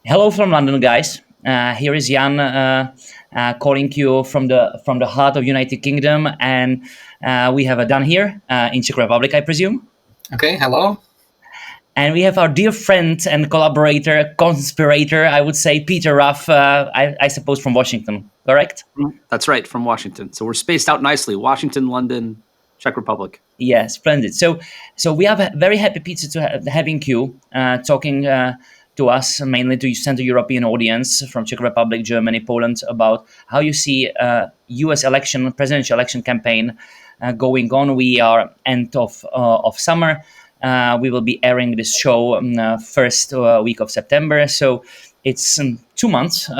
Hello from London, guys. Here is Jan calling you from the heart of United Kingdom, and we have Dan here in Czech Republic, I presume. Okay, hello. And we have our dear friend and collaborator, conspirator, I would say, Peter Ruff, I suppose from Washington, correct? That's right, from Washington. So we're spaced out nicely. Washington, London, Czech Republic. Yeah, splendid. So we are very happy, Peter, to having you talking to us, mainly to Central European audience from Czech Republic, Germany, Poland, about how you see U.S. presidential election campaign going on. We are end of summer. We will be airing this show first week of September. So it's 2 months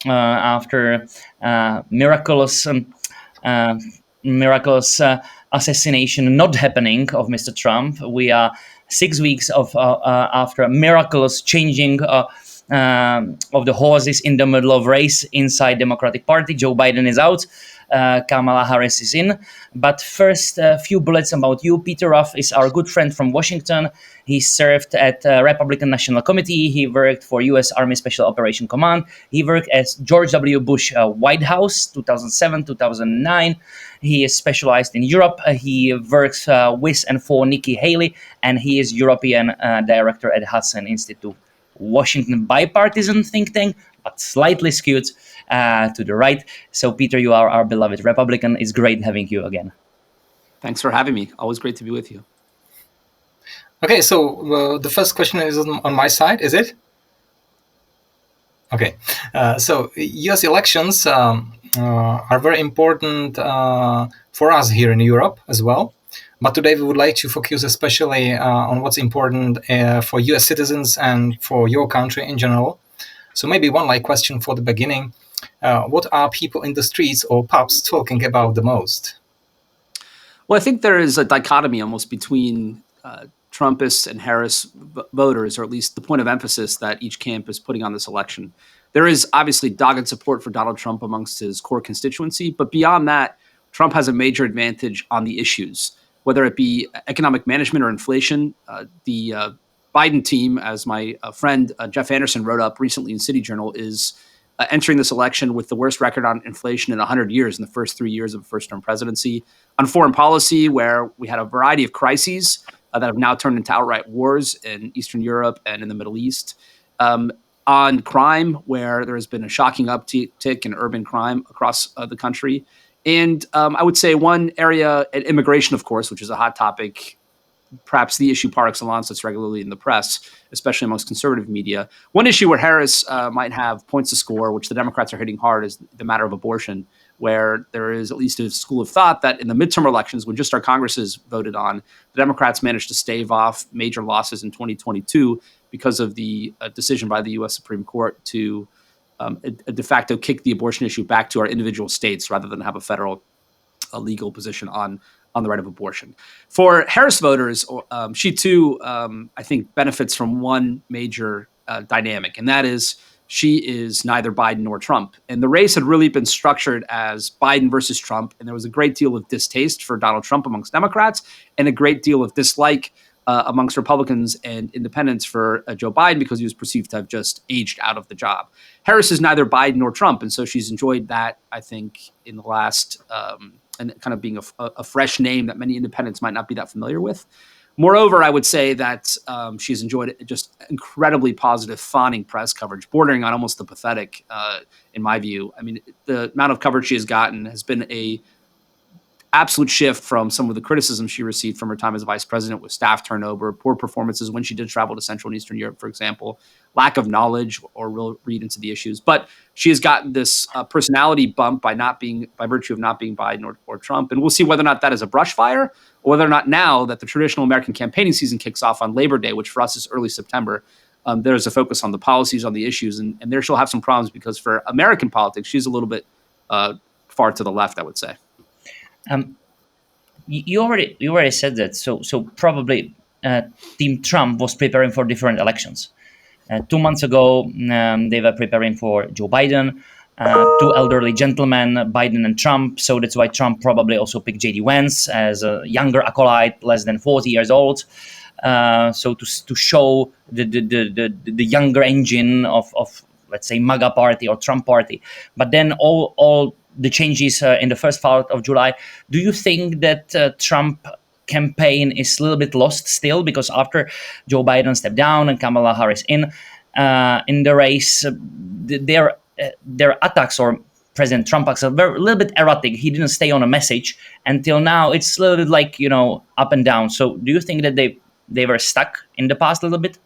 after miraculous assassination not happening of Mr. Trump. We are 6 weeks after a miraculous changing of the horses in the middle of race inside Democratic Party. Joe Biden is out. Kamala Harris is in. But first, a few bullets about you. Peter Ruff is our good friend from Washington. He served at Republican National Committee. He worked for U.S. Army Special Operation Command. He worked at George W. Bush White House, 2007, 2009. He is specialized in Europe. He works with and for Nikki Haley, and he is European director at Hudson Institute. Washington bipartisan think tank, but slightly skewed to the right. So, Peter, you are our beloved Republican. It's great having you again. Thanks for having me. Always great to be with you. Okay, so the first question is on my side, is it? Okay, so U.S. elections are very important for us here in Europe as well. But today we would like to focus especially on what's important for U.S. citizens and for your country in general. So maybe one question for the beginning. What are people in the streets or pubs talking about the most? Well, I think there is a dichotomy almost between Trumpists and Harris voters, or at least the point of emphasis that each camp is putting on this election. There is obviously dogged support for Donald Trump amongst his core constituency, but beyond that, Trump has a major advantage on the issues, whether it be economic management or inflation. The Biden team, as my friend Jeff Anderson wrote up recently in City Journal, is entering this election with the worst record on inflation in 100 years in the first 3 years of a first-term presidency. On foreign policy, where we had a variety of crises that have now turned into outright wars in Eastern Europe and in the Middle East. On crime, where there has been a shocking uptick in urban crime across the country. And I would say one area, immigration, of course, which is a hot topic, perhaps the issue par excellence that's regularly in the press, especially amongst conservative media. One issue where Harris might have points to score, which the Democrats are hitting hard, is the matter of abortion, where there is at least a school of thought that in the midterm elections, when just our Congresses voted on, the Democrats managed to stave off major losses in 2022 because of the decision by the U.S. Supreme Court to de facto kick the abortion issue back to our individual states rather than have a federal legal position on the right of abortion. For Harris voters, she too, I think, benefits from one major dynamic, and that is she is neither Biden nor Trump. And the race had really been structured as Biden versus Trump, and there was a great deal of distaste for Donald Trump amongst Democrats and a great deal of dislike amongst Republicans and independents for Joe Biden because he was perceived to have just aged out of the job. Harris is neither Biden nor Trump, and so she's enjoyed that, I think, in the last and kind of being a fresh name that many independents might not be that familiar with. Moreover, I would say that she's enjoyed just incredibly positive, fawning press coverage, bordering on almost the pathetic, in my view. I mean, the amount of coverage she has gotten has been a absolute shift from some of the criticism she received from her time as vice president with staff turnover, poor performances when she did travel to Central and Eastern Europe, for example, lack of knowledge or real read into the issues. But she has gotten this personality bump by virtue of not being Biden or Trump. And we'll see whether or not that is a brush fire or whether or not now that the traditional American campaigning season kicks off on Labor Day, which for us is early September, there's a focus on the policies, on the issues, and there she'll have some problems because for American politics, she's a little bit far to the left, I would say. You already said that. So probably Team Trump was preparing for different elections. 2 months ago, they were preparing for Joe Biden. Two elderly gentlemen, Biden and Trump. So that's why Trump probably also picked J.D. Vance as a younger acolyte, less than 40 years old. so to show the younger engine of let's say MAGA party or Trump party. But then all the changes in the first part of July. Do you think that Trump campaign is a little bit lost still, because after Joe Biden stepped down and Kamala Harris in the race, their attacks or President Trump attacks are a little bit erratic. He didn't stay on a message until now. It's a little bit like, up and down. So do you think that they were stuck in the past a little bit?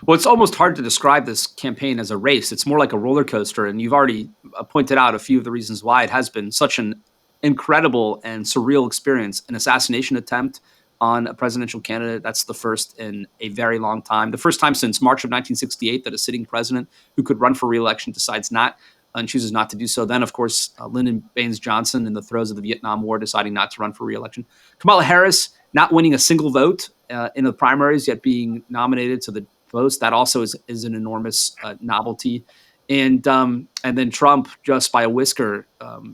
Well, it's almost hard to describe this campaign as a race. It's more like a roller coaster. And you've already pointed out a few of the reasons why it has been such an incredible and surreal experience. An assassination attempt on a presidential candidate. That's the first in a very long time. The first time since March of 1968 that a sitting president who could run for re-election decides not and chooses not to do so. Then, of course, Lyndon Baines Johnson in the throes of the Vietnam War deciding not to run for re-election. Kamala Harris not winning a single vote in the primaries, yet being nominated to the votes. That also is an enormous novelty. And then Trump, just by a whisker,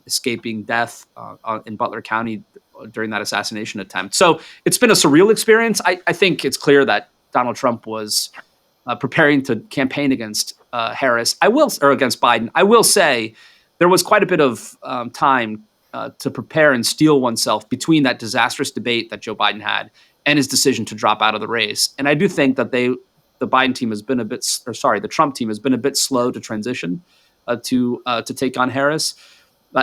escaping death in Butler County during that assassination attempt. So it's been a surreal experience. I think it's clear that Donald Trump was preparing to campaign against Harris. Against Biden. I will say there was quite a bit of time to prepare and steel oneself between that disastrous debate that Joe Biden had and his decision to drop out of the race. And I do think that the Biden team has been the Trump team has been a bit slow to transition to take on Harris.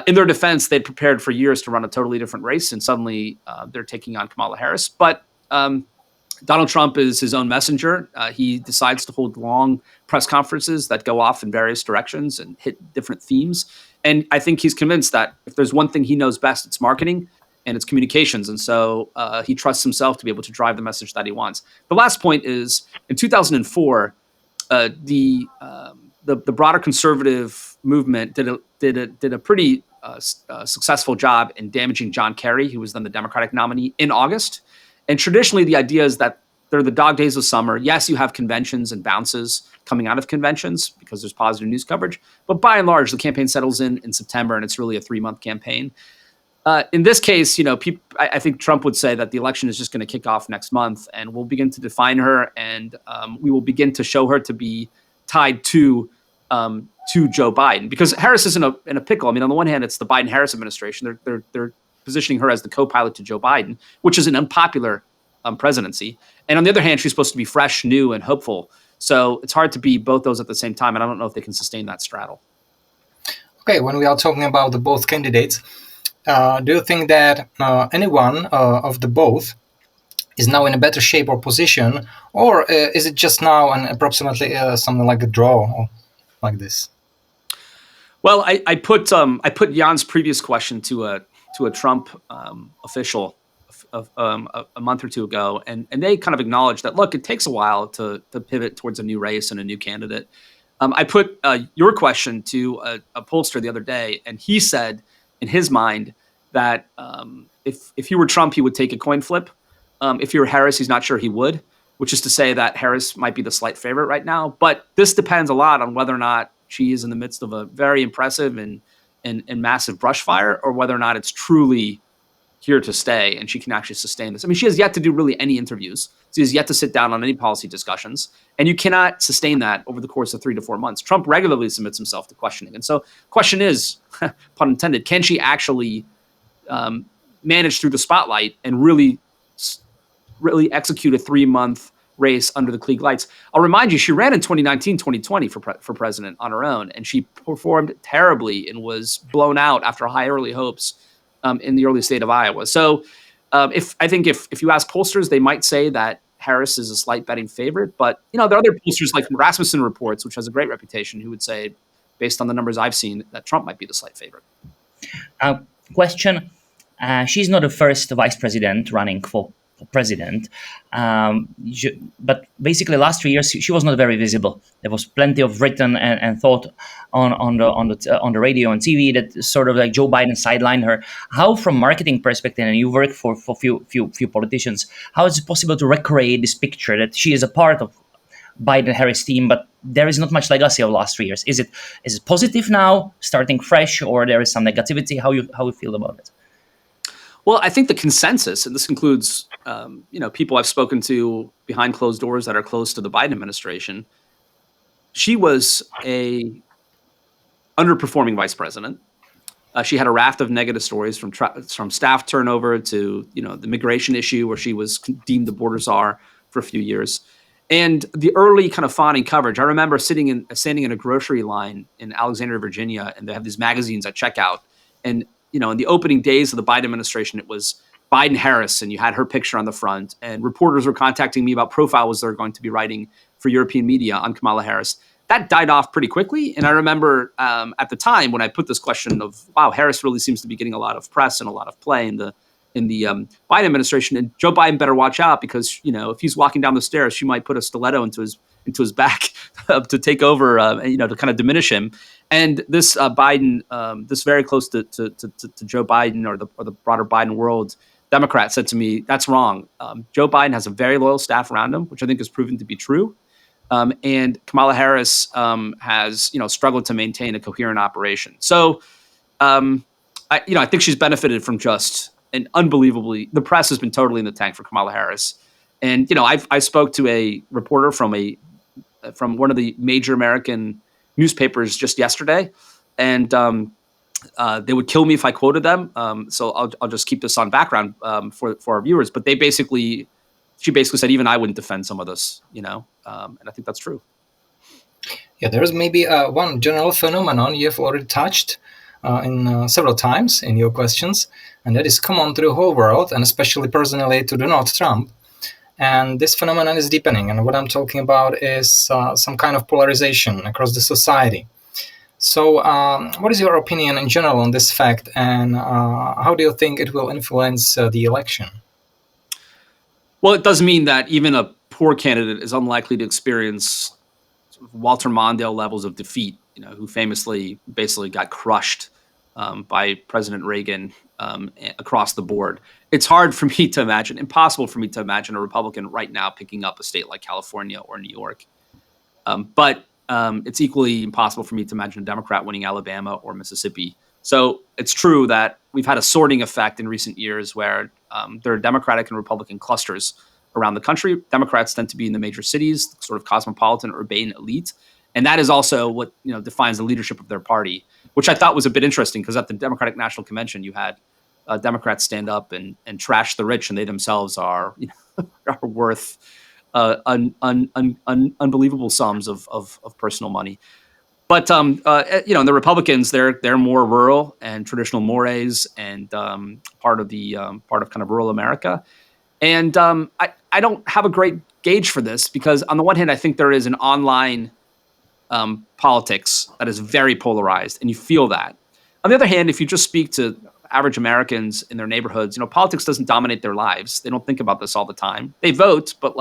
In their defense, they'd prepared for years to run a totally different race, and suddenly they're taking on Kamala Harris. But Donald Trump is his own messenger. He decides to hold long press conferences that go off in various directions and hit different themes. And I think he's convinced that if there's one thing he knows best, it's marketing and it's communications. And so he trusts himself to be able to drive the message that he wants. The last point is, in 2004, the broader conservative movement did a pretty successful job in damaging John Kerry, who was then the Democratic nominee, in August. And traditionally, the idea is that they're the dog days of summer. Yes, you have conventions and bounces coming out of conventions because there's positive news coverage. But by and large, the campaign settles in September, and it's really a 3-month campaign. In this case, I think Trump would say that the election is just going to kick off next month, and we'll begin to define her, and we will begin to show her to be tied to Joe Biden, because Harris is in a pickle. I mean, on the one hand, it's the Biden-Harris administration. They're positioning her as the co-pilot to Joe Biden, which is an unpopular presidency. And on the other hand, she's supposed to be fresh, new, and hopeful. So it's hard to be both those at the same time, and I don't know if they can sustain that straddle. Okay, when we are talking about the both candidates, do you think that anyone of the both is now in a better shape or position, or is it just now an approximately something like a draw or like this? Well, I put Jan's previous question to a Trump official a month or two ago, and they kind of acknowledged that, look, it takes a while to pivot towards a new race and a new candidate. I put your question to a pollster the other day, and he said in his mind that if he were Trump, he would take a coin flip. If he were Harris, he's not sure he would, which is to say that Harris might be the slight favorite right now. But this depends a lot on whether or not she is in the midst of a very impressive and massive brush fire, or whether or not it's truly here to stay and she can actually sustain this. I mean, she has yet to do really any interviews. She has yet to sit down on any policy discussions, and you cannot sustain that over the course of 3 to 4 months. Trump regularly submits himself to questioning. And so question is, pun intended, can she actually manage through the spotlight and really execute a 3-month race under the Klieg lights? I'll remind you, she ran in 2019, 2020 for president on her own, and she performed terribly and was blown out after high early hopes in the early state of Iowa. So if you ask pollsters, they might say that Harris is a slight betting favorite, but there are other pollsters like Rasmussen Reports, which has a great reputation, who would say, based on the numbers I've seen, that Trump might be the slight favorite. Question. She's not the first vice president running for president, but basically last 3 years she was not very visible. There was plenty of written and thought on the radio and TV that sort of like Joe Biden sidelined her. How, from marketing perspective, and you work for few politicians, how is it possible to recreate this picture that she is a part of Biden-Harris team, but there is not much legacy of the last 3 years? Is it positive now, starting fresh, or there is some negativity? How you feel about it? Well, I think the consensus, and this includes, people I've spoken to behind closed doors that are close to the Biden administration, she was a underperforming vice president. She had a raft of negative stories from staff turnover to the migration issue, where she was deemed the border czar for a few years, and the early kind of fawning coverage. I remember standing in a grocery line in Alexandria, Virginia, and they have these magazines at checkout, and in the opening days of the Biden administration, it was Biden Harris, and you had her picture on the front, and reporters were contacting me about profiles they're going to be writing for European media on Kamala Harris. That died off pretty quickly. And I remember at the time when I put this question of, wow, Harris really seems to be getting a lot of press and a lot of play in the Biden administration, and Joe Biden better watch out, because if he's walking down the stairs, she might put a stiletto into his back to take over, to kind of diminish him. And this Biden, this very close to Joe Biden or the broader Biden world Democrat said to me, "That's wrong. Joe Biden has a very loyal staff around him," which I think is proven to be true. And Kamala Harris has, struggled to maintain a coherent operation. So, I think she's benefited from just an unbelievably. The press has been totally in the tank for Kamala Harris, and I spoke to a reporter from one of the major American newspapers just yesterday, and they would kill me if I quoted them. So I'll just keep this on background for our viewers. But she basically said even I wouldn't defend some of this, and I think that's true. Yeah, there's maybe one general phenomenon you have already touched in several times in your questions, and that is common to the whole world, and especially personally to Donald Trump. And this phenomenon is deepening, and what I'm talking about is some kind of polarization across the society. So what is your opinion in general on this fact, and how do you think it will influence the election? Well, it does mean that even a poor candidate is unlikely to experience sort of Walter Mondale levels of defeat, who famously basically got crushed by President Reagan across the board. It's hard for me to imagine, impossible for me to imagine a Republican right now picking up a state like California or New York. But it's equally impossible for me to imagine a Democrat winning Alabama or Mississippi. So it's true that we've had a sorting effect in recent years where there are Democratic and Republican clusters around the country. Democrats tend to be in the major cities, sort of cosmopolitan, urbane elite. And that is also what defines the leadership of their party, which I thought was a bit interesting, because at the Democratic National Convention, you had Democrats stand up and trash the rich, and they themselves are worth unbelievable sums of personal money. But the Republicans, they're more rural and traditional mores, and part of kind of rural America. And I don't have a great gauge for this, because on the one hand, I think there is an online politics that is very polarized, and you feel that. On the other hand, if you just speak to average Americans in their neighborhoods, politics doesn't dominate their lives. They don't think about this all the time. They vote, but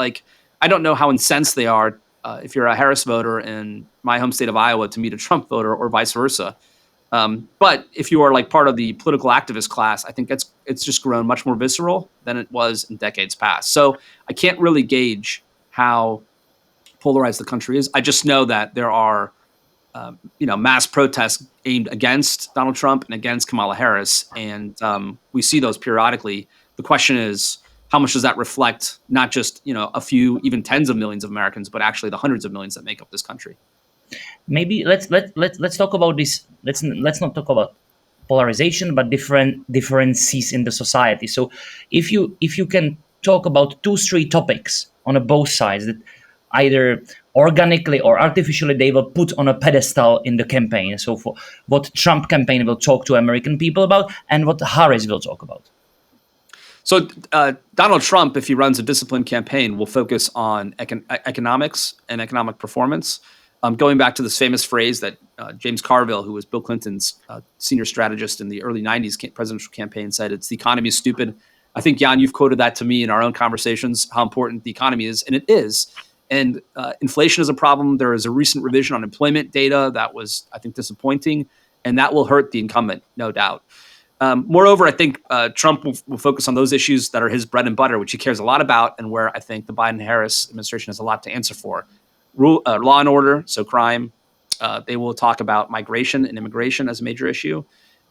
I don't know how incensed they are if you're a Harris voter in my home state of Iowa to meet a Trump voter, or vice versa. But if you are part of the political activist class, I think it's just grown much more visceral than it was in decades past. So I can't really gauge how polarized the country is. I just know that there are mass protests aimed against Donald Trump and against Kamala Harris, and we see those periodically. The question is, how much does that reflect not just a few, even tens of millions of Americans, but actually the hundreds of millions that make up this country? Maybe let's talk about this. Let's not talk about polarization, but differences in the society. So if you can talk about 2-3 topics on both sides that either organically or artificially they will put on a pedestal in the campaign. So for what Trump campaign will talk to American people about, and what Harris will talk about. So Donald Trump, if he runs a disciplined campaign, will focus on economics and economic performance. Going back to this famous phrase that James Carville, who was Bill Clinton's senior strategist in the early 90s presidential campaign, said, "It's the economy is stupid." I think, Jan, you've quoted that to me in our own conversations, how important the economy is, and it is. And inflation is a problem. There is a recent revision on employment data that was, I think, disappointing, and that will hurt the incumbent, no doubt. Moreover, I think Trump will focus on those issues that are his bread and butter, which he cares a lot about, and where I think the Biden-Harris administration has a lot to answer for. Law and order, so crime. They will talk about migration and immigration as a major issue.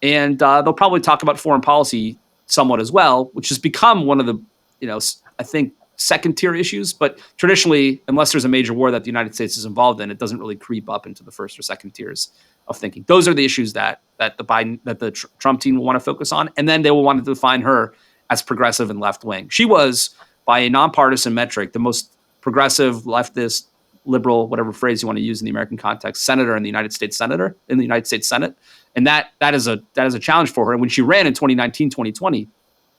And they'll probably talk about foreign policy somewhat as well, which has become one of the, I think, second tier issues. But traditionally, unless there's a major war that the United States is involved in, it doesn't really creep up into the first or second tiers of thinking. Those are the issues that the Trump team will want to focus on, and then they will want to define her as progressive and left wing. She was, by a nonpartisan metric, the most progressive, leftist, liberal, whatever phrase you want to use in the American context, senator in the United States Senate, and that is a challenge for her. And when she ran in 2019, 2020,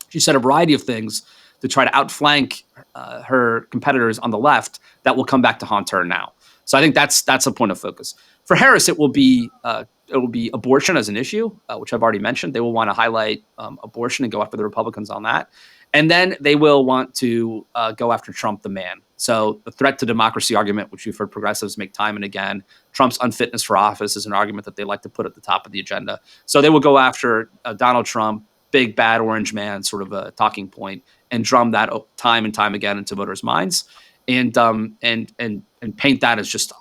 she said a variety of things to try to outflank her competitors on the left that will come back to haunt her now. So I think that's a point of focus. For Harris, it will be abortion as an issue, which I've already mentioned. They will want to highlight abortion and go after the Republicans on that. And then they will want to go after Trump, the man. So the threat to democracy argument, which we've heard progressives make time and again, Trump's unfitness for office is an argument that they like to put at the top of the agenda. So they will go after Donald Trump, big bad orange man, sort of a talking point, and drum that time and time again into voters' minds, and paint that as just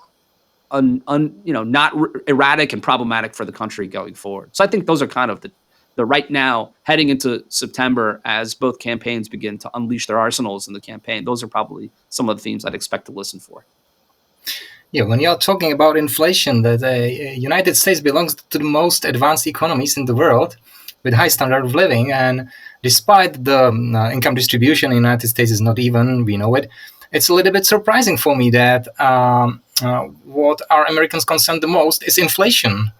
not erratic and problematic for the country going forward. So I think those are kind of the right now, heading into September, as both campaigns begin to unleash their arsenals in the campaign, those are probably some of the themes I'd expect to listen for. Yeah, when you're talking about inflation, the United States belongs to the most advanced economies in the world with high standard of living. And despite the income distribution in the United States is not even, we know it, it's a little bit surprising for me that what our Americans concern the most is inflation,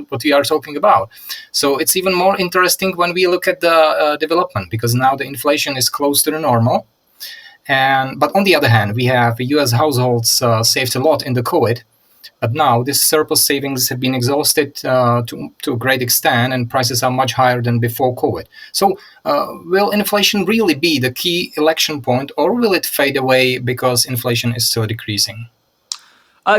what we are talking about. So it's even more interesting when we look at the development, because now the inflation is close to the normal. But on the other hand, we have U.S. households saved a lot in the COVID, but now this surplus savings have been exhausted to a great extent, and prices are much higher than before COVID. So will inflation really be the key election point, or will it fade away because inflation is still decreasing?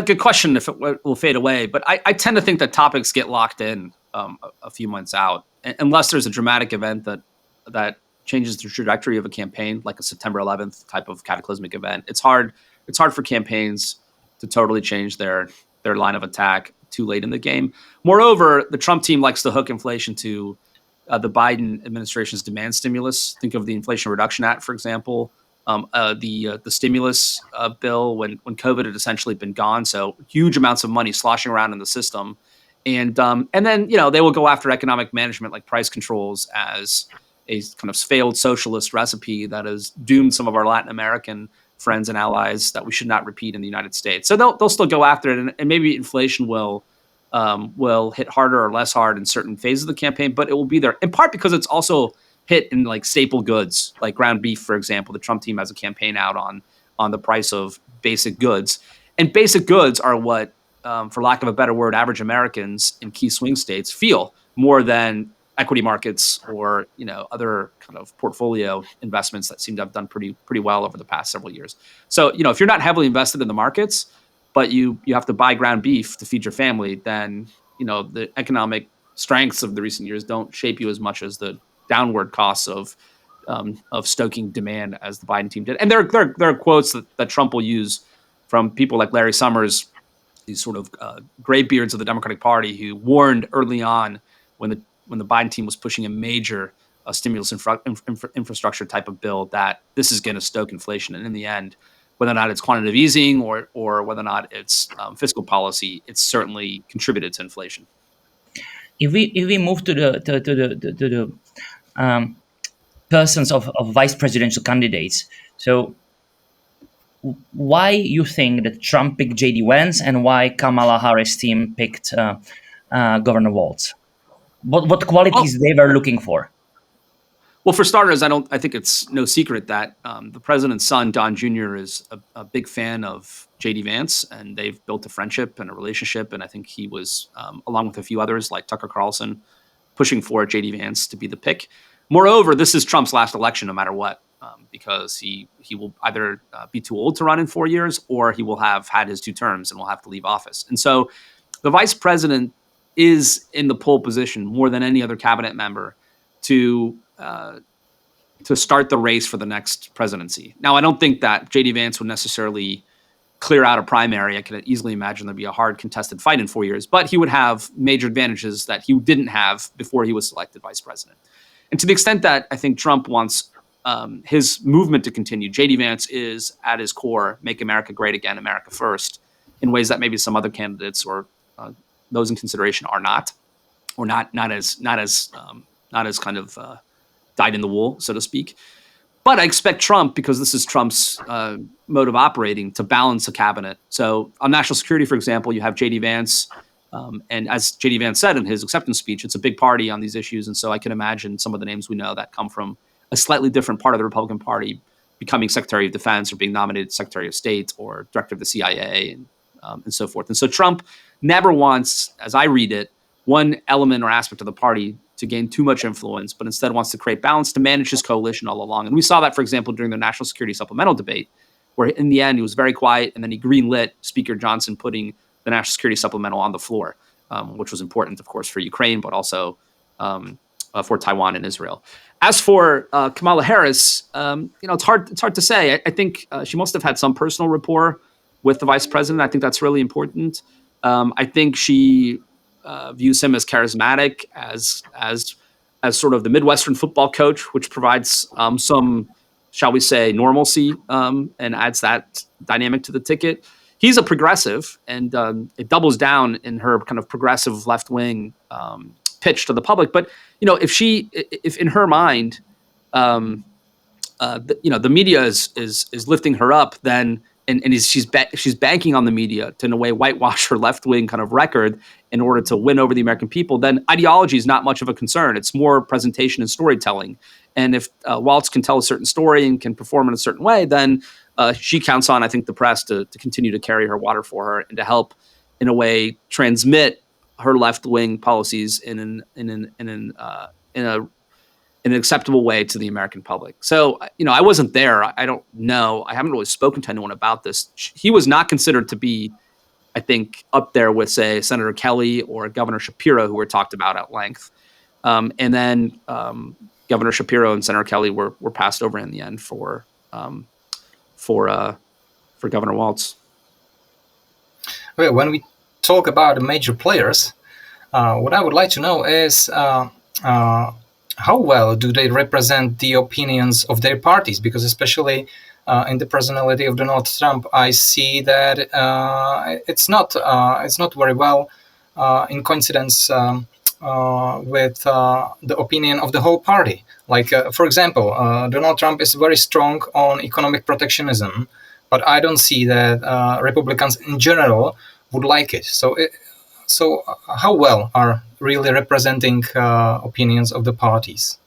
Good question if it will fade away, but I tend to think that topics get locked in a few months out, unless there's a dramatic event that changes the trajectory of a campaign, like a September 11th type of cataclysmic event. It's hard for campaigns to totally change their line of attack too late in the game. Moreover, the Trump team likes to hook inflation to the Biden administration's demand stimulus. Think of the Inflation Reduction Act, for example. The stimulus bill when COVID had essentially been gone, so huge amounts of money sloshing around in the system, and then they will go after economic management like price controls as a kind of failed socialist recipe that has doomed some of our Latin American friends and allies that we should not repeat in the United States. So they'll still go after it, and maybe inflation will hit harder or less hard in certain phases of the campaign, but it will be there in part because it's also hit in like staple goods, like ground beef, for example. The Trump team has a campaign out on the price of basic goods. And basic goods are what, for lack of a better word, average Americans in key swing states feel more than equity markets or other kind of portfolio investments that seem to have done pretty well over the past several years. So if you're not heavily invested in the markets, but you have to buy ground beef to feed your family, then the economic strengths of the recent years don't shape you as much as the downward costs of stoking demand as the Biden team did. And there are quotes that Trump will use from people like Larry Summers, these sort of graybeards of the Democratic Party, who warned early on when the Biden team was pushing a major stimulus infrastructure type of bill that this is going to stoke inflation. And in the end, whether or not it's quantitative easing or whether or not it's fiscal policy, it's certainly contributed to inflation. If we move to the persons of vice presidential candidates, so why you think that Trump picked J.D. Vance and why Kamala Harris team picked Governor Walz? What qualities they were looking for? Well, for starters, I think it's no secret that the president's son, Don Jr., is a big fan of J.D. Vance, and they've built a friendship and a relationship. And I think he was, along with a few others like Tucker Carlson, pushing for J.D. Vance to be the pick. Moreover, this is Trump's last election, no matter what, because he will either be too old to run in 4 years, or he will have had his 2 terms and will have to leave office. And so the vice president is in the pole position more than any other cabinet member to start the race for the next presidency. Now, I don't think that J.D. Vance would necessarily clear out a primary. I can easily imagine there'd be a hard contested fight in 4 years, but he would have major advantages that he didn't have before he was selected vice president. And to the extent that I think Trump wants his movement to continue, J.D. Vance is at his core, make America great again, America first, in ways that maybe some other candidates or those in consideration are not, or not as kind of dyed in the wool, so to speak. But I expect Trump, because this is Trump's mode of operating, to balance a cabinet. So on national security, for example, you have J.D. Vance. And as J.D. Vance said in his acceptance speech, it's a big party on these issues. And so I can imagine some of the names we know that come from a slightly different part of the Republican Party becoming Secretary of Defense or being nominated Secretary of State or Director of the CIA and so forth. And so Trump never wants, as I read it, one element or aspect of the party to gain too much influence, but instead wants to create balance to manage his coalition all along. And we saw that, for example, during the national security supplemental debate, where in the end he was very quiet, and then he greenlit Speaker Johnson putting the national security supplemental on the floor, which was important, of course, for Ukraine, but also for Taiwan and Israel. As for Kamala Harris, it's hard to say. I think she must have had some personal rapport with the vice president. I think that's really important. I think she views him as charismatic, as sort of the Midwestern football coach, which provides some, shall we say, normalcy and adds that dynamic to the ticket. He's a progressive, and it doubles down in her kind of progressive left-wing pitch to the public. But if in her mind, the media is lifting her up, then she's banking on the media to in a way whitewash her left-wing kind of record in order to win over the American people, then ideology is not much of a concern. It's more presentation and storytelling. And if Waltz can tell a certain story and can perform in a certain way, then she counts on, I think, the press to continue to carry her water for her and to help, in a way, transmit her left-wing policies in an acceptable way to the American public. So, I wasn't there. I don't know. I haven't really spoken to anyone about this. He was not considered to be, I think, up there with, say, Senator Kelly or Governor Shapiro, who were talked about at length. And then Governor Shapiro and Senator Kelly were passed over in the end for Governor Waltz. Okay, when we talk about major players, what I would like to know is how well do they represent the opinions of their parties? Because especially in the personality of Donald Trump, I see that it's not very well in coincidence with the opinion of the whole party. Like, for example, Donald Trump is very strong on economic protectionism, but I don't see that Republicans in general would like it. So how well are really representing opinions of the parties?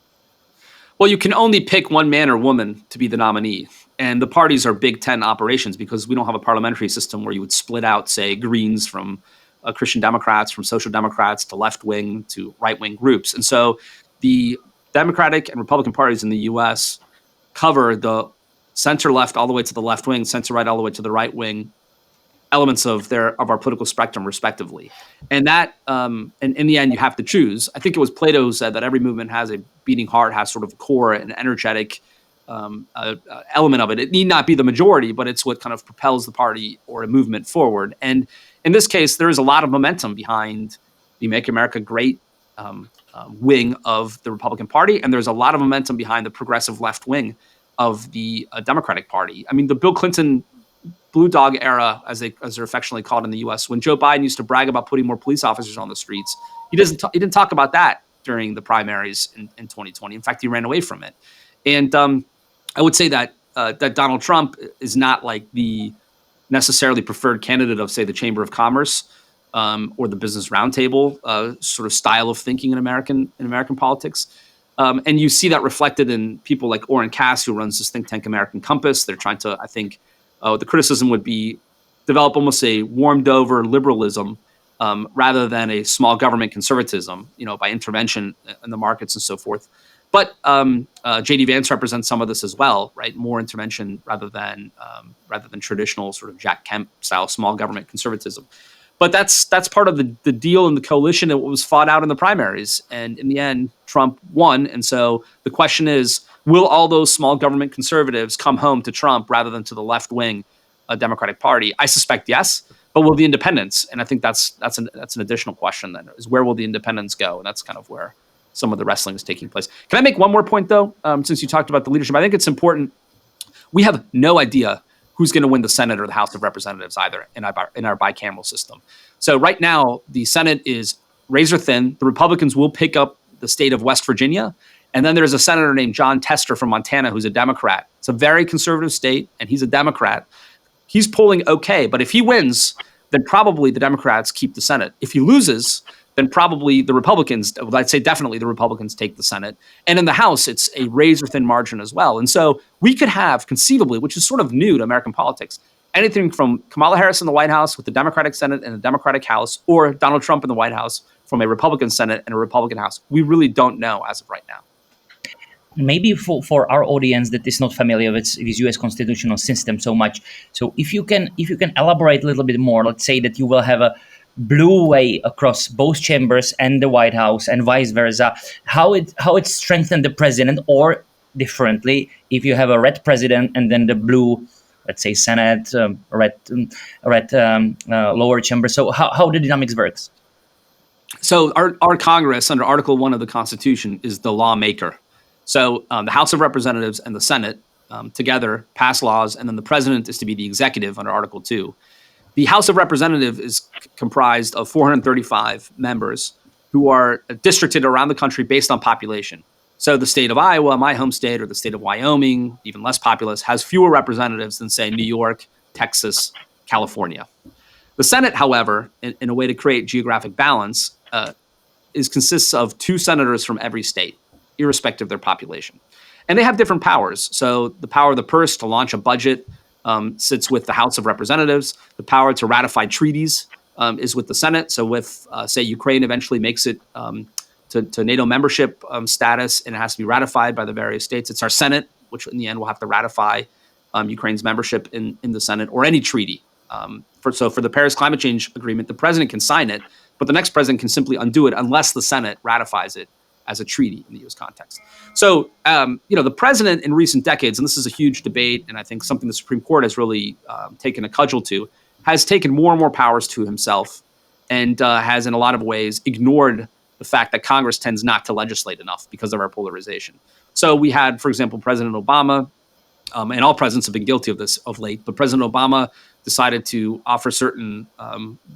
Well, you can only pick one man or woman to be the nominee. And the parties are Big Ten operations because we don't have a parliamentary system where you would split out, say, Greens from Christian Democrats, from Social Democrats to left-wing to right-wing groups. And so the Democratic and Republican parties in the U.S. cover the center-left all the way to the left-wing, center-right all the way to the right-wing elements of our political spectrum, respectively. And that, and in the end, you have to choose. I think it was Plato who said that every movement has a beating heart, has sort of a core, an energetic element of it. It need not be the majority, but it's what kind of propels the party or a movement forward. And in this case, there is a lot of momentum behind the Make America Great wing of the Republican Party, and there's a lot of momentum behind the progressive left wing of the Democratic Party. I mean, the Bill Clinton Blue Dog era, as they're affectionately called in the U.S., when Joe Biden used to brag about putting more police officers on the streets, he didn't talk about that during the primaries in 2020. In fact, he ran away from it. And I would say that Donald Trump is not like the necessarily preferred candidate of, say, the Chamber of Commerce or the Business Roundtable sort of style of thinking in American politics. And you see that reflected in people like Orrin Cass, who runs this think tank American Compass. They're trying to, I think, the criticism would be develop almost a warmed over liberalism rather than a small government conservatism, by intervention in the markets and so forth. But J.D. Vance represents some of this as well, right? More intervention rather than traditional sort of Jack Kemp style small government conservatism. But that's part of the deal in the coalition that was fought out in the primaries. And in the end, Trump won. And so the question is, will all those small government conservatives come home to Trump rather than to the left wing Democratic Party? I suspect yes. But will the independents? And I think that's an additional question then, is where will the independents go? And that's kind of where some of the wrestling is taking place. Can I make one more point, though? Since you talked about the leadership, I think it's important. We have no idea who's going to win the Senate or the House of Representatives either in our bicameral system. So right now, the Senate is razor thin. The Republicans will pick up the state of West Virginia. And then there's a senator named John Tester from Montana who's a Democrat. It's a very conservative state, and he's a Democrat. He's polling okay, but if he wins, then probably the Democrats keep the Senate. If he loses, then probably the Republicans, well, I'd say definitely the Republicans take the Senate. And in the House, it's a razor-thin margin as well. And so we could have, conceivably, which is sort of new to American politics, anything from Kamala Harris in the White House with the Democratic Senate and a Democratic House, or Donald Trump in the White House from a Republican Senate and a Republican House. We really don't know as of right now. Maybe for our audience that is not familiar with U.S. constitutional system so much, so if you can elaborate a little bit more, let's say that you will have a blue way across both chambers and the White House and vice versa, how it strengthened the president, or differently, if you have a red president and then the blue, let's say Senate, red lower chamber. So how the dynamics works? So our Congress under Article 1 of the Constitution is the lawmaker. So the House of Representatives and the Senate together pass laws, and then the president is to be the executive under Article 2. The House of Representatives is comprised of 435 members who are districted around the country based on population. So the state of Iowa, my home state, or the state of Wyoming, even less populous, has fewer representatives than, say, New York, Texas, California. The Senate, however, in a way to create geographic balance, consists of 2 senators from every state, irrespective of their population. And they have different powers. So the power of the purse to launch a budget sits with the House of Representatives. The power to ratify treaties is with the Senate. So with, say, Ukraine eventually makes it to NATO membership status, and it has to be ratified by the various states, it's our Senate, which in the end will have to ratify Ukraine's membership in the Senate, or any treaty. For the Paris Climate Change Agreement, the president can sign it, but the next president can simply undo it unless the Senate ratifies it as a treaty in the U.S. context. So, the president in recent decades, and this is a huge debate, and I think something the Supreme Court has really taken a cudgel to, has taken more and more powers to himself, and has in a lot of ways ignored the fact that Congress tends not to legislate enough because of our polarization. So we had, for example, President Obama, and all presidents have been guilty of this of late, but President Obama decided to offer certain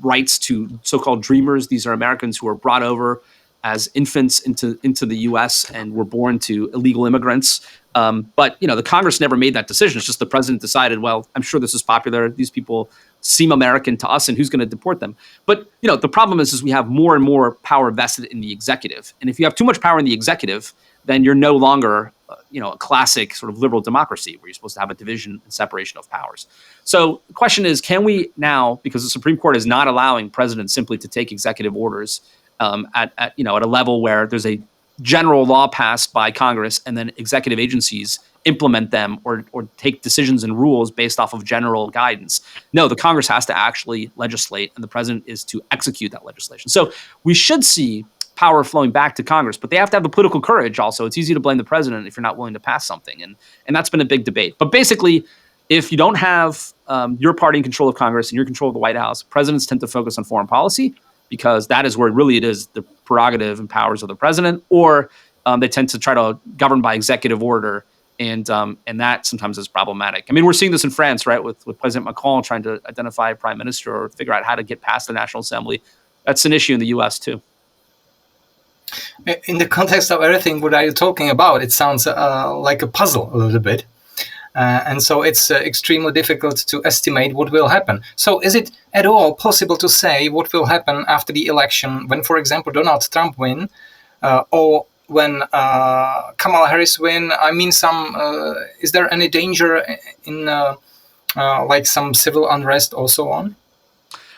rights to so-called dreamers. These are Americans who were brought over as infants into the U.S. and were born to illegal immigrants. But the Congress never made that decision. It's just the president decided, well, I'm sure this is popular. These people seem American to us, and who's going to deport them? But the problem is we have more and more power vested in the executive. And if you have too much power in the executive, then you're no longer a classic sort of liberal democracy where you're supposed to have a division and separation of powers. So the question is, can we now, because the Supreme Court is not allowing presidents simply to take executive orders at a level where there's a general law passed by Congress and then executive agencies implement them or take decisions and rules based off of general guidance. No, the Congress has to actually legislate, and the president is to execute that legislation. So we should see power flowing back to Congress, but they have to have the political courage also. It's easy to blame the president if you're not willing to pass something, and that's been a big debate. But basically, if you don't have your party in control of Congress and you're in control of the White House, presidents tend to focus on foreign policy, because that is where really it is the prerogative and powers of the president, or they tend to try to govern by executive order, and that sometimes is problematic. I mean, we're seeing this in France, right, with President Macron trying to identify a prime minister or figure out how to get past the National Assembly. That's an issue in the U.S. too. In the context of everything what are you talking about, it sounds like a puzzle a little bit. And so it's extremely difficult to estimate what will happen. So is it at all possible to say what will happen after the election when, for example, Donald Trump win, or when Kamala Harris win? I mean, is there any danger in like some civil unrest or so on?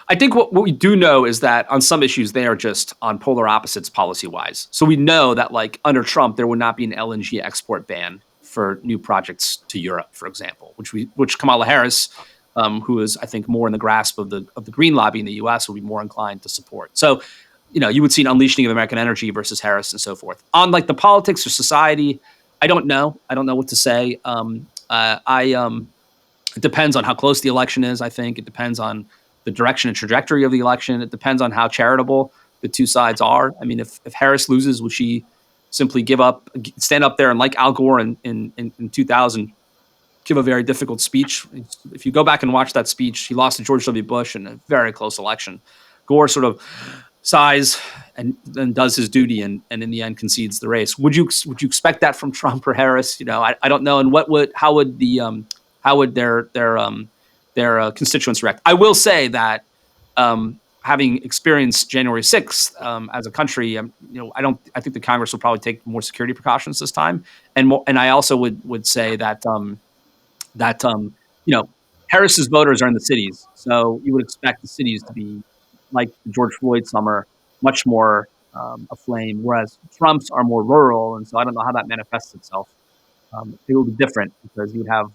I think what we do know is that on some issues, they are just on polar opposites policy-wise. So we know that, like, under Trump, there would not be an LNG export ban for new projects to Europe, for example, which Kamala Harris, who is, I think, more in the grasp of the green lobby in the U.S., would be more inclined to support. So, you would see an unleashing of American energy versus Harris and so forth. On like the politics or society, I don't know. I don't know what to say. It depends on how close the election is, I think. It depends on the direction and trajectory of the election. It depends on how charitable the two sides are. I mean, if Harris loses, would she simply stand up there and, like Al Gore in 2000, give a very difficult speech. If you go back and watch that speech, he lost to George W. Bush in a very close election. Gore sort of sighs and then does his duty and in the end concedes the race. Would you expect that from Trump or Harris? I don't know. And how would their constituents react? I will say that having experienced January 6th as a country, I think the Congress will probably take more security precautions this time. And I also would say that Harris's voters are in the cities, so you would expect the cities to be like the George Floyd summer, much more aflame, whereas Trump's are more rural, and so I don't know how that manifests itself. It will be different because you'd have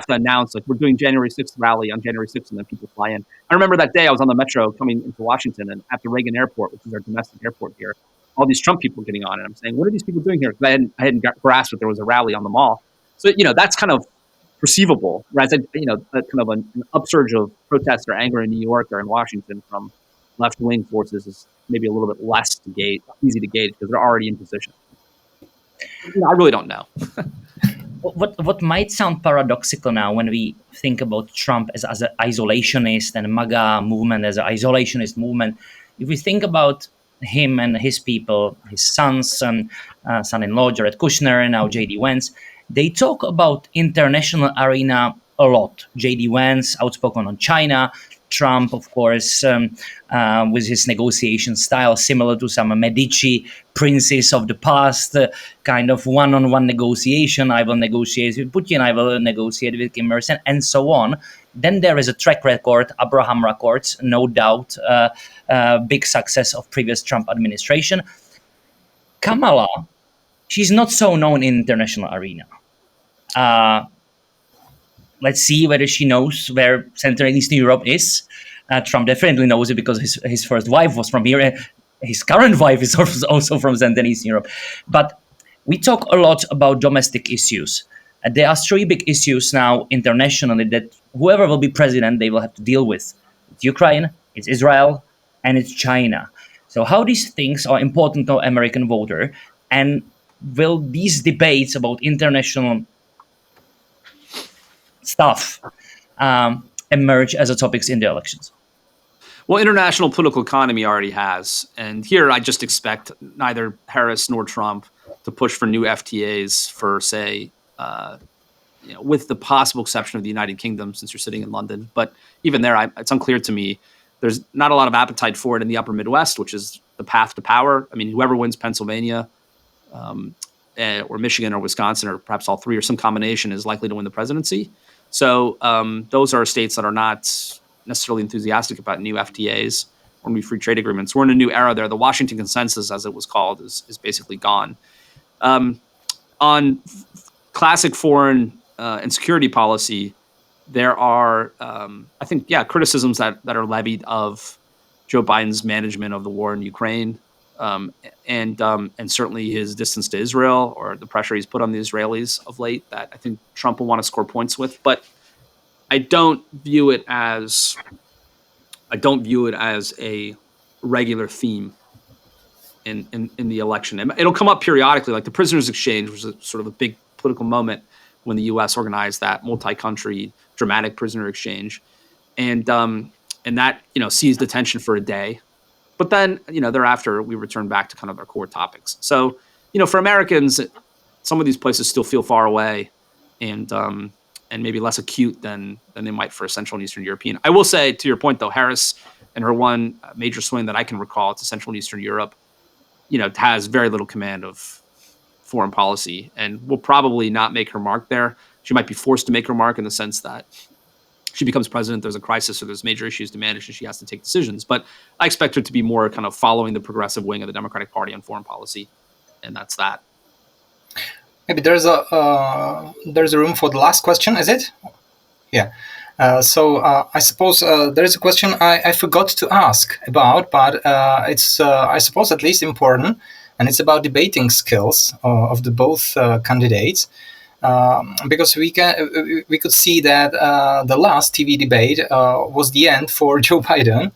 to announce, like, we're doing January 6th rally on January 6th, and then people fly in. I remember that day I was on the metro coming into Washington, and at the Reagan Airport, which is our domestic airport here, all these Trump people getting on, and I'm saying, what are these people doing here? Because I hadn't grasped that there was a rally on the mall. So, that's kind of perceivable, whereas kind of an upsurge of protest or anger in New York or in Washington from left-wing forces is maybe a little bit less easy to gauge because they're already in position. I really don't know. What might sound paradoxical now when we think about Trump as an isolationist and MAGA movement as an isolationist movement, if we think about him and his people, his sons and son-in-law Jared Kushner and now J.D. Vance, they talk about international arena a lot. J.D. Vance outspoken on China, Trump, of course, with his negotiation style similar to some Medici princes of the past, kind of one-on-one negotiation. I will negotiate with Putin, I will negotiate with Kim Il-sung, and so on. Then there is a track record, Abraham Accords, no doubt, big success of previous Trump administration. Kamala, she's not so known in international arena. Let's see whether she knows where Central and Eastern Europe is. Trump definitely knows it because his first wife was from here. And his current wife is also from Central and Eastern Europe. But we talk a lot about domestic issues. There are three big issues now internationally that whoever will be president, they will have to deal with. It's Ukraine, it's Israel, and it's China. So how these things are important to American voter, and will these debates about international stuff emerge as a topics in the elections? Well, international political economy already has. And here I just expect neither Harris nor Trump to push for new FTAs for, say, with the possible exception of the United Kingdom, since you're sitting in London. But even there, it's unclear to me. There's not a lot of appetite for it in the upper Midwest, which is the path to power. I mean, whoever wins Pennsylvania or Michigan or Wisconsin, or perhaps all three or some combination, is likely to win the presidency. So those are states that are not necessarily enthusiastic about new FTAs or new free trade agreements. We're in a new era there. The Washington Consensus, as it was called, is basically gone. On classic foreign and security policy, there are, I think, criticisms that are levied of Joe Biden's management of the war in Ukraine, and certainly his distance to Israel or the pressure he's put on the Israelis of late that I think Trump will want to score points with. But I don't view it as a regular theme in the election. It'll come up periodically, like the prisoners exchange was sort of a big political moment when the U.S. organized that multi-country dramatic prisoner exchange, and that seized attention for a day. But then, thereafter, we return back to kind of our core topics. So, for Americans, some of these places still feel far away and maybe less acute than they might for a Central and Eastern European. I will say, to your point, though, Harris and her one major swing that I can recall to Central and Eastern Europe, has very little command of foreign policy and will probably not make her mark there. She might be forced to make her mark in the sense that she becomes president, there's a crisis or there's major issues to manage and she has to take decisions. But I expect her to be more kind of following the progressive wing of the Democratic Party on foreign policy. And that's that. Maybe there's a room for the last question, is it? Yeah. So I suppose there is a question I forgot to ask about, but it's, I suppose, at least important, and it's about debating skills of the both candidates. Because we could see that the last TV debate was the end for Joe Biden.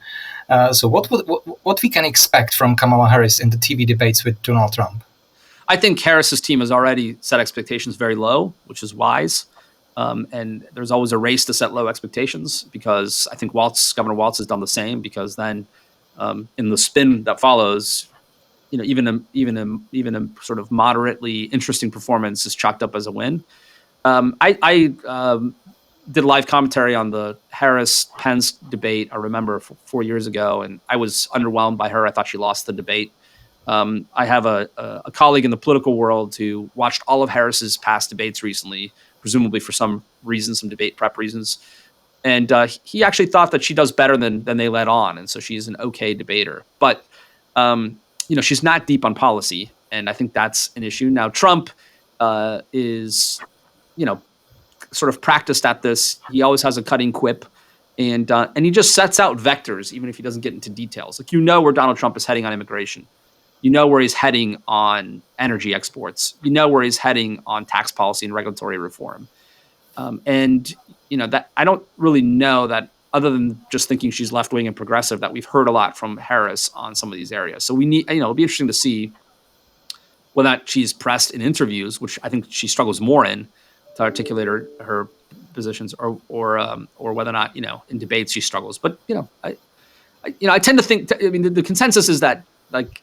So what we can expect from Kamala Harris in the TV debates with Donald Trump? I think Harris's team has already set expectations very low, which is wise. And there's always a race to set low expectations, because I think Governor Walz has done the same, because then in the spin that follows, even a sort of moderately interesting performance is chalked up as a win. I did live commentary on the Harris-Pence debate, I remember 4 years ago, and I was underwhelmed by her. I thought she lost the debate. I have a colleague in the political world who watched all of Harris's past debates recently, presumably for some reason, some debate prep reasons. And he actually thought that she does better than they let on. And so she's an okay debater. But, she's not deep on policy. And I think that's an issue. Now, Trump is, sort of practiced at this. He always has a cutting quip. And he just sets out vectors, even if he doesn't get into details. Like, where Donald Trump is heading on immigration. Where he's heading on energy exports. Where he's heading on tax policy and regulatory reform. That I don't really know that, other than just thinking she's left-wing and progressive, that we've heard a lot from Harris on some of these areas. So we need, it'll be interesting to see whether or not she's pressed in interviews, which I think she struggles more in, to articulate her positions, or whether or not, in debates she struggles. But, I tend to think, the consensus is that, like,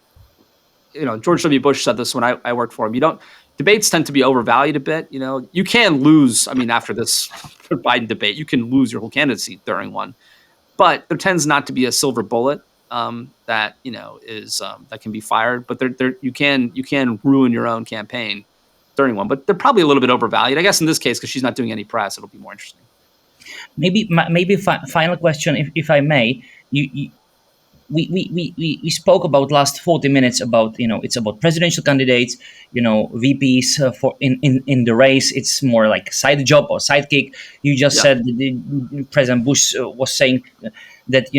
George W. Bush said this when I worked for him. Debates tend to be overvalued a bit. You can lose. After this Biden debate, you can lose your whole candidacy during one, but there tends not to be a silver bullet that is that can be fired. But you can ruin your own campaign during one. But they're probably a little bit overvalued, I guess, in this case, because she's not doing any press. It'll be more interesting. Maybe final question, if I may. We spoke about last 40 minutes about, it's about presidential candidates, VPs for in the race. It's more like side job or sidekick. You just said that President Bush was saying that,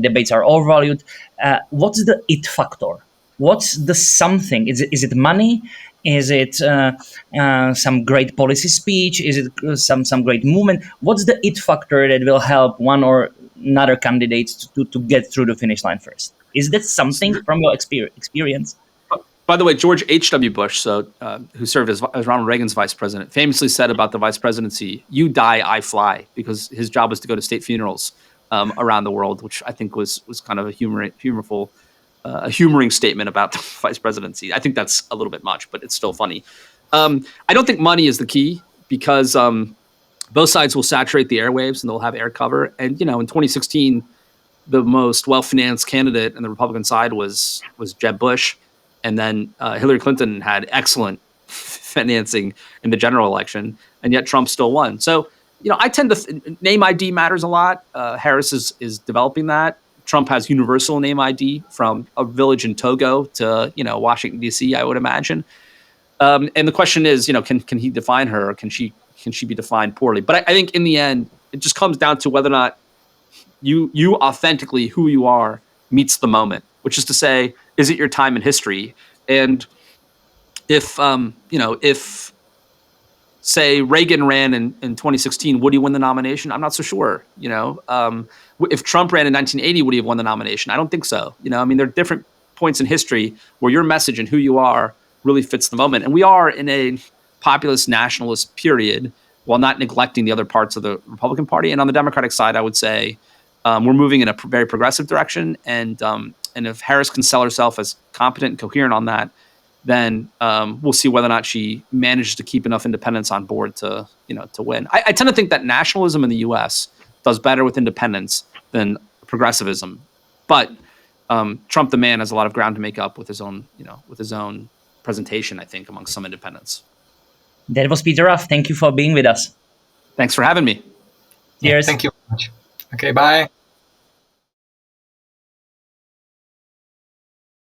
debates are overvalued. What's the it factor? What's the something? Is it money? Is it some great policy speech? Is it some great movement? What's the it factor that will help one or another candidate to get through the finish line first? Is that something from your experience? By the way, George H.W. Bush, who served as Ronald Reagan's vice president, famously said about the vice presidency, "You die, I fly," because his job was to go to state funerals around the world, which I think was kind of a humoring statement about the vice presidency. I think that's a little bit much, but it's still funny. I don't think money is the key, because both sides will saturate the airwaves and they'll have air cover. And, in 2016, the most well-financed candidate on the Republican side was Jeb Bush. And then Hillary Clinton had excellent financing in the general election, and yet Trump still won. So, I tend to name ID matters a lot. Harris is developing that. Trump has universal name ID from a village in Togo to, Washington, D.C., I would imagine. And the question is, can he define her, or can she be defined poorly? But I think in the end, it just comes down to whether or not you authentically, who you are, meets the moment, which is to say, is it your time in history? And if say Reagan ran in 2016, would he win the nomination? I'm not so sure. If Trump ran in 1980, would he have won the nomination? I don't think so. There are different points in history where your message and who you are really fits the moment. And we are in a populist nationalist period, while not neglecting the other parts of the Republican Party. And on the Democratic side, I would say we're moving in a very progressive direction. And if Harris can sell herself as competent and coherent on that, then we'll see whether or not she manages to keep enough independents on board to win. I tend to think that nationalism in the U.S. does better with independents than progressivism, but Trump the man has a lot of ground to make up with his own presentation, I think, among some independents. That was Peter Ruff. Thank you for being with us. Thanks for having me. Cheers. Thank you very much. Okay, bye.